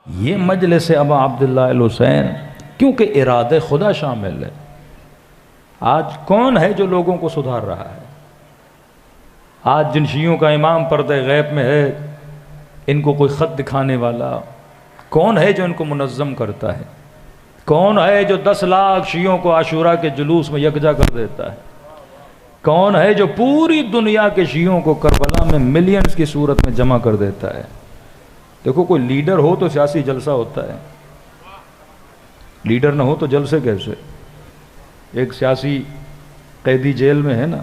یہ مجلس ابا عبداللہ الحسین کیونکہ ارادہ خدا شامل ہے۔ آج کون ہے جو لوگوں کو سدھار رہا ہے؟ آج جن شیعوں کا امام پردہ غیب میں ہے، ان کو کوئی خط دکھانے والا کون ہے جو ان کو منظم کرتا ہے؟ کون ہے جو 10 لاکھ شیعوں کو عاشورہ کے جلوس میں یکجا کر دیتا ہے؟ کون ہے جو پوری دنیا کے شیعوں کو کربلا میں ملینز کی صورت میں جمع کر دیتا ہے؟ دیکھو، کوئی لیڈر ہو تو سیاسی جلسہ ہوتا ہے، لیڈر نہ ہو تو جلسے کیسے؟ ایک سیاسی قیدی جیل میں ہے نا،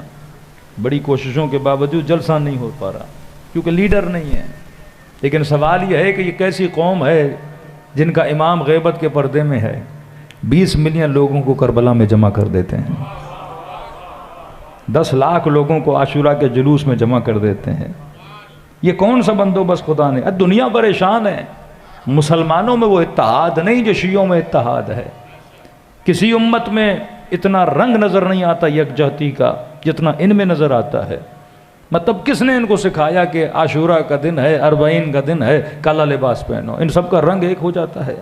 بڑی کوششوں کے باوجود جلسہ نہیں ہو پا رہا کیونکہ لیڈر نہیں ہے۔ لیکن سوال یہ ہے کہ یہ کیسی قوم ہے جن کا امام غیبت کے پردے میں ہے، 20 ملین لوگوں کو کربلا میں جمع کر دیتے ہیں، 10 لاکھ لوگوں کو عاشورہ کے جلوس میں جمع کر دیتے ہیں۔ یہ کون سا بندوبست خدا نے؟ دنیا پریشان ہے۔ مسلمانوں میں وہ اتحاد نہیں جو شیعوں میں اتحاد ہے۔ کسی امت میں اتنا رنگ نظر نہیں آتا یکجہتی کا جتنا ان میں نظر آتا ہے۔ مطلب کس نے ان کو سکھایا کہ عاشورہ کا دن ہے، 40 کا دن ہے، کالا لباس پہنو؟ ان سب کا رنگ ایک ہو جاتا ہے،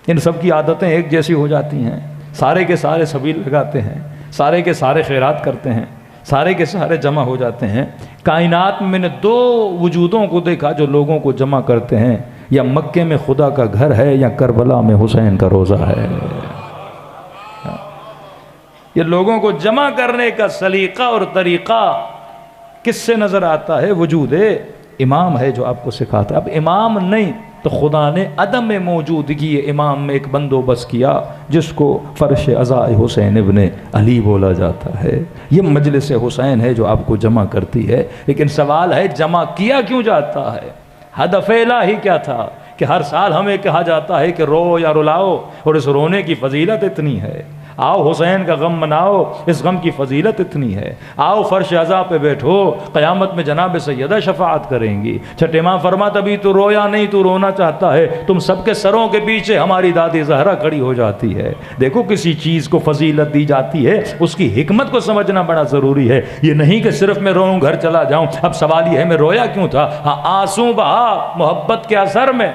ان سب کی عادتیں ایک جیسی ہو جاتی ہیں، سارے کے سارے سبیل لگاتے ہیں، سارے کے سارے خیرات کرتے ہیں، سارے کے سارے جمع ہو جاتے ہیں۔ کائنات میں نے 2 وجودوں کو دیکھا جو لوگوں کو جمع کرتے ہیں، یا مکے میں خدا کا گھر ہے یا کربلا میں حسین کا روزہ ہے۔ یہ لوگوں کو جمع کرنے کا سلیقہ اور طریقہ کس سے نظر آتا ہے؟ وجود امام ہے جو آپ کو سکھاتا ہے۔ اب امام نہیں تو خدا نے عدم موجودگی امام میں ایک بندوبست کیا جس کو فرش عزاء حسین ابن علی بولا جاتا ہے۔ یہ مجلس حسین ہے جو آپ کو جمع کرتی ہے۔ لیکن سوال ہے جمع کیا کیوں جاتا ہے؟ ہدف الہی کیا تھا کہ ہر سال ہمیں کہا جاتا ہے کہ رو یا رلاؤ، اور اس رونے کی فضیلت اتنی ہے۔ آؤ حسین کا غم مناؤ، اس غم کی فضیلت اتنی ہے۔ آؤ فرش عزا پہ بیٹھو، قیامت میں جناب سیدہ شفاعت کریں گی۔ چھٹے ماں فرماتا بھی تو رویا نہیں، تو رونا چاہتا ہے، تم سب کے سروں کے پیچھے ہماری دادی زہرا کھڑی ہو جاتی ہے۔ دیکھو، کسی چیز کو فضیلت دی جاتی ہے، اس کی حکمت کو سمجھنا بڑا ضروری ہے۔ یہ نہیں کہ صرف میں روؤں گھر چلا جاؤں۔ اب سوال یہ ہے میں رویا کیوں تھا؟ ہاں، آنسو بہا محبت کے اثر میں،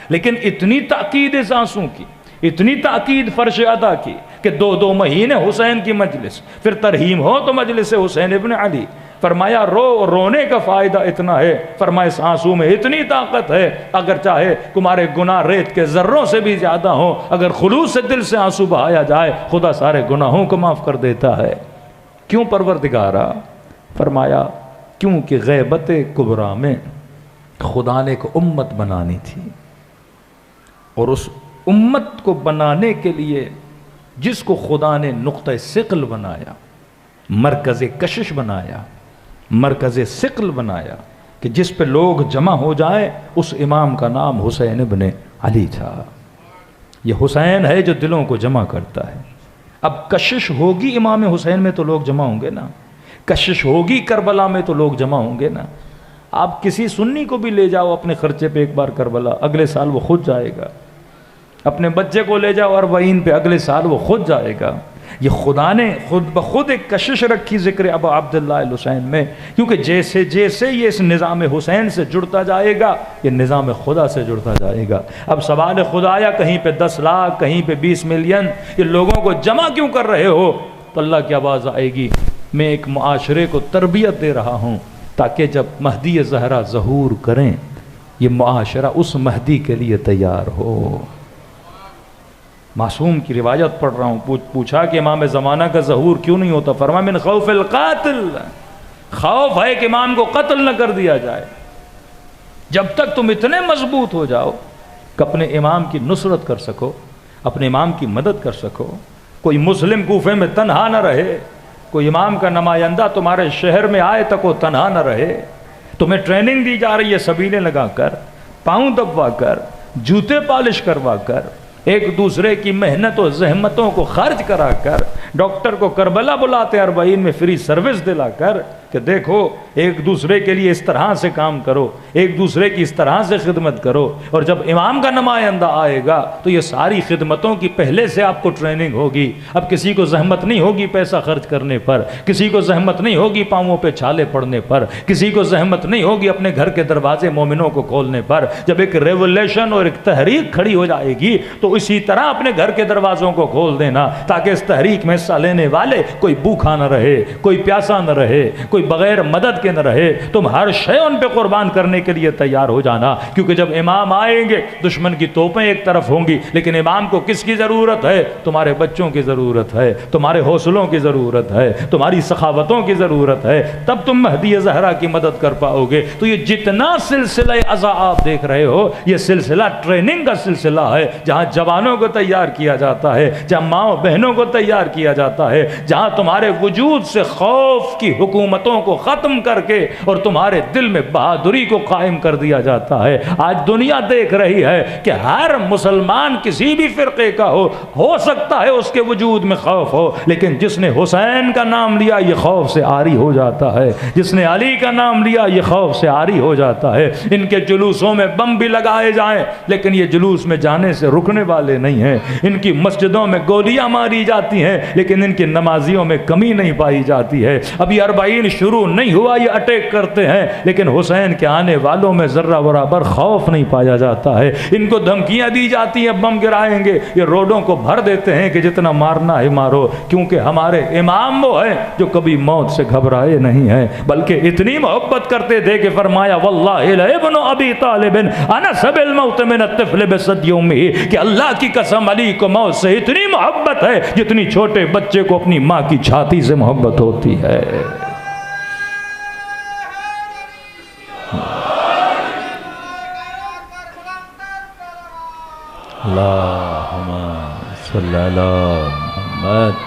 لیکن اتنی تاکید اس آنسو کی، اتنی تاکید فرش ادا کی کہ 2 مہینے حسین کی مجلس، پھر ترہیم ہو تو مجلس حسین ابن علی۔ فرمایا رونے کا فائدہ اتنا ہے، فرمایا اس آنسو میں اتنی طاقت ہے، اگر چاہے تمہارے گناہ ریت کے ذروں سے بھی زیادہ ہوں، اگر خلوص سے دل سے آنسو بہایا جائے، خدا سارے گناہوں کو معاف کر دیتا ہے۔ کیوں پروردگارا؟ فرمایا کیونکہ غیبت کبریٰ میں خدا نے ایک امت بنانی تھی، اور اس امت کو بنانے کے لیے جس کو خدا نے نقطہ ثقل بنایا، مرکز کشش بنایا، مرکز ثقل بنایا کہ جس پہ لوگ جمع ہو جائیں، اس امام کا نام حسین ابن علی تھا۔ یہ حسین ہے جو دلوں کو جمع کرتا ہے۔ اب کشش ہوگی امام حسین میں تو لوگ جمع ہوں گے نا، کشش ہوگی کربلا میں تو لوگ جمع ہوں گے نا۔ آپ کسی سنی کو بھی لے جاؤ اپنے خرچے پہ ایک بار کربلا، اگلے سال وہ خود جائے گا۔ اپنے بچے کو لے جاؤ 40 پہ، اگلے سال وہ خود جائے گا۔ یہ خدا نے خود بخود ایک کشش رکھی ذکر ابا عبداللہ الحسین میں، کیونکہ جیسے جیسے یہ اس نظام حسین سے جڑتا جائے گا، یہ نظام خدا سے جڑتا جائے گا۔ اب سوال خدایا، کہیں پہ 10 لاکھ، کہیں پہ 20 ملین، یہ لوگوں کو جمع کیوں کر رہے ہو؟ تو اللہ کی آواز آئے گی، میں ایک معاشرے کو تربیت دے رہا ہوں تاکہ جب مہدی زہرا ظہور کریں، یہ معاشرہ اس مہدی کے لیے تیار ہو۔ معصوم کی روایت پڑھ رہا ہوں، پوچھا کہ امام زمانہ کا ظہور کیوں نہیں ہوتا؟ فرمایا من خوف القاتل، خوف ہے کہ امام کو قتل نہ کر دیا جائے۔ جب تک تم اتنے مضبوط ہو جاؤ کہ اپنے امام کی نصرت کر سکو، اپنے امام کی مدد کر سکو، کوئی مسلم کوفے میں تنہا نہ رہے، کوئی امام کا نمائندہ تمہارے شہر میں آئے تک وہ تنہا نہ رہے، تمہیں ٹریننگ دی جا رہی ہے سبیلیں لگا کر، پاؤں دبوا کر، جوتے پالش کروا کر، ایک دوسرے کی محنت و زحمتوں کو خرچ کرا کر، ڈاکٹر کو کربلا بلاتے 40 میں فری سروس دلا کر کہ کہ دیکھو ایک دوسرے کے لیے اس طرح سے کام کرو، ایک دوسرے کی اس طرح سے خدمت کرو. اور جب امام کا نمائندہ آئے گا تو یہ ساری خدمتوں کی پہلے سے آپ کو ٹریننگ ہوگی. اب کسی کو زحمت نہیں ہوگی پیسہ خرچ کرنے پر، کسی کو زحمت نہیں ہوگی پاؤں پہ چھالے پڑنے پر، کسی کو زحمت نہیں ہوگی اپنے گھر کے دروازے مومنوں کو کھولنے پر. جب ایک ریولیوشن اور ایک تحریک کھڑی ہو جائے گی تو اسی طرح اپنے گھر کے دروازوں کو کھول دینا، تاکہ اس تحریک میں حصہ لینے والے کوئی بھوکا نہ رہے، کوئی پیاسا نہ رہے، کوئی بغیر مدد کے نہ رہے. تم ہر شے ان پہ قربان کرنے کے لیے تیار ہو جانا، کیونکہ جب امام آئیں گے دشمن کی توپیں ایک طرف ہوں گی، لیکن امام کو کس کی ضرورت ہے؟ تمہارے بچوں کی ضرورت ہے، تمہارے حوصلوں کی ضرورت ہے، تمہاری سخاوتوں کی ضرورت ہے. تب تم مہدی زہرا کی مدد کر پاؤ گے. تو یہ جتنا سلسلہ عزا آپ دیکھ رہے ہو، یہ سلسلہ ٹریننگ کا سلسلہ ہے، جہاں جوانوں کو تیار کیا جاتا ہے، جہاں ماؤں بہنوں کو تیار کیا جاتا ہے، جہاں تمہارے وجود سے خوف کی حکومتوں کو ختم کر کے اور تمہارے دل میں بہادری کو قائم کر دیا جاتا ہے. آج دنیا دیکھ رہی ہے کہ ہر مسلمان کسی بھی فرقے کا ہو سکتا ہے اس کے وجود میں خوف ہو، لیکن جس نے حسین کا نام لیا یہ خوف سے عاری ہو جاتا ہے، جس نے علی کا نام لیا یہ خوف سے عاری ہو جاتا ہے. ان کے جلوسوں میں بم بھی لگائے جائیں لیکن یہ جلوس میں جانے سے رکنے والے نہیں ہیں. ان کی مسجدوں میں گولیاں ماری جاتی ہیں لیکن ان کی نمازیوں میں کمی نہیں پائی جاتی ہے. ابھی 40 شروع نہیں ہوا یہ اٹیک کرتے ہیں لیکن حسین کے آنے والوں میں ذرہ برابر خوف نہیں پایا جاتا ہے. ان کو دھمکیاں دی جاتی ہیں بم گرائیں گے، یہ روڈوں کو بھر دیتے ہیں کہ جتنا مارنا ہے مارو، کیونکہ ہمارے امام وہ ہیں جو کبھی موت سے گھبرائے نہیں ہیں بلکہ اتنی محبت کرتے تھے کہ فرمایا واللہ لابن ابی طالب انس بالموت من الطفل بصدی امہ، کہ اللہ کی قسم علی کو موت سے اتنی محبت ہے جتنی چھوٹے بچے کو اپنی ماں کی چھاتی سے محبت ہوتی ہے. اللہم صلی علی محمد.